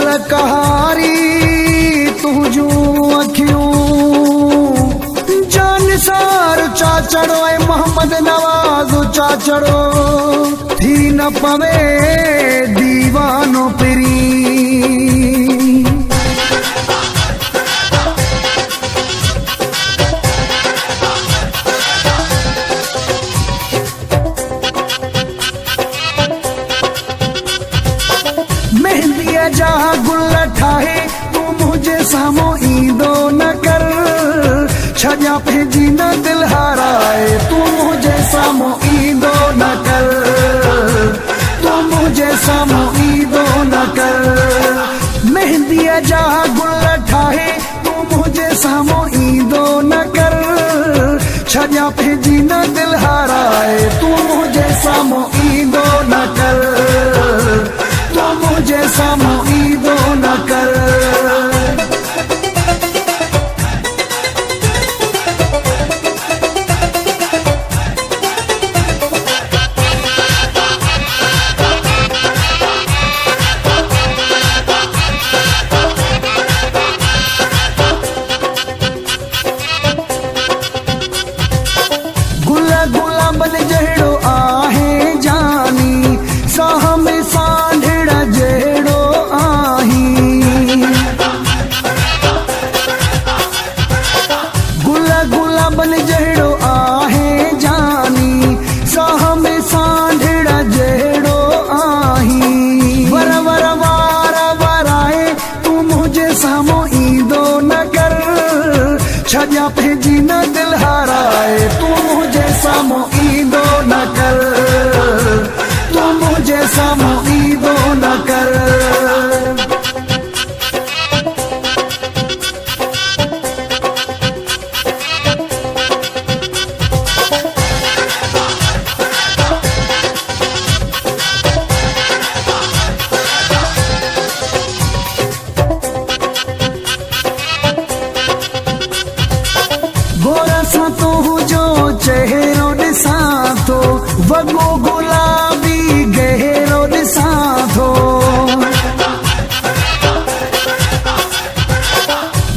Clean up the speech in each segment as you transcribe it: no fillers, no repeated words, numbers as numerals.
दिल कहारी तुझू अखियूं जान सार चाचड़ो ऐं मोहम्मद नवाज़ चाचड़ो थी न पवे दीवानो पिरी मेहंदीअ जा गुल ठाहे तू मुझे साम्हूं ईंदो न कर छॾियां पंहिंजी न दिल हाराए तू मुझे साम्हूं ईंदो न कर तू मुझे साम्हूं ईंदो न कर मेहंदीअ जा गुल ठाहे तू मुझे साम्हूं ईंदो न कर छॾियां पंहिंजी न दिल हाराए तू मुझे साम्हूं ईंदो न कर तू मुझे साम्हूं ईंदो न कर गुलाबन जहिड़ो आहे जानी साह में सांढड़ जहिड़ो आहीं गुलाबन जहिड़ो आहे जानी साह में सांढड़ जहिड़ो आहीं वर वर वार वराए तू मुझे साम्हूं ईंदो न कर छॾियां पंहिंजी न दिल हाराए तू मुझे साम्हूं ईंदो न कर तू मुझे साम्हूं ईंदो न कर गोरा सा तू जो चेहरो ॾिसां थो वॻो गुलाबी गहरो ॾिसां थो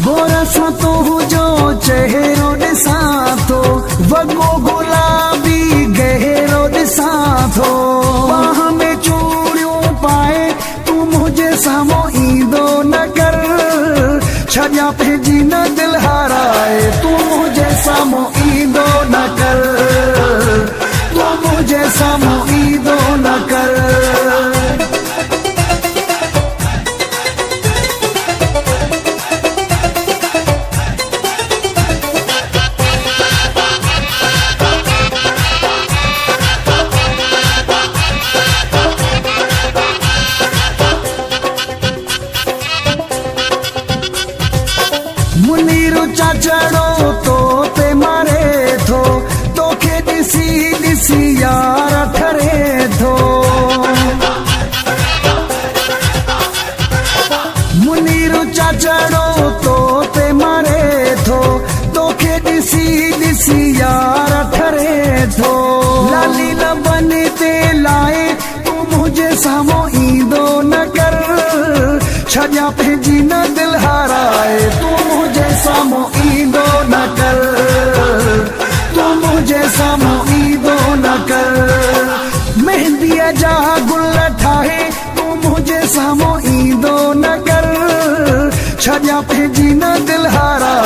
गोरा सा तू जो चेहरो ॾिसां थो वॻो गुलाबी गहरो ॾिसां थो बाह में चूड़ियूं पाए तू मुझे साम्हूं ईंदो न कर छॾियां पंहिंजी न दिल हाराए तू मुझे साम्हूं ईंदो न कर तू मुझे साम्हूं ईंदो न कर मुनीर चाचड़ो तो ते मारे थो तोखे ॾिसी ॾिसी यार ठरे थो मुनीर चाचड़ो तो ते मारे थो तोखे ॾिसी ॾिसी यार ठरे थो लाली लबन ते लाए तू मुझे साम्हूं ईंदो न कर छॾियां पंहिंजी न दिल हाराए तू मुझे साम्हूं ईंदो न कर तू मुझे साम्हूं ईंदो न कर मेहंदीअ जा गुल ठाहे तू मुझे साम्हूं ईंदो न कर छॾियां पंहिंजी न दिल हाराए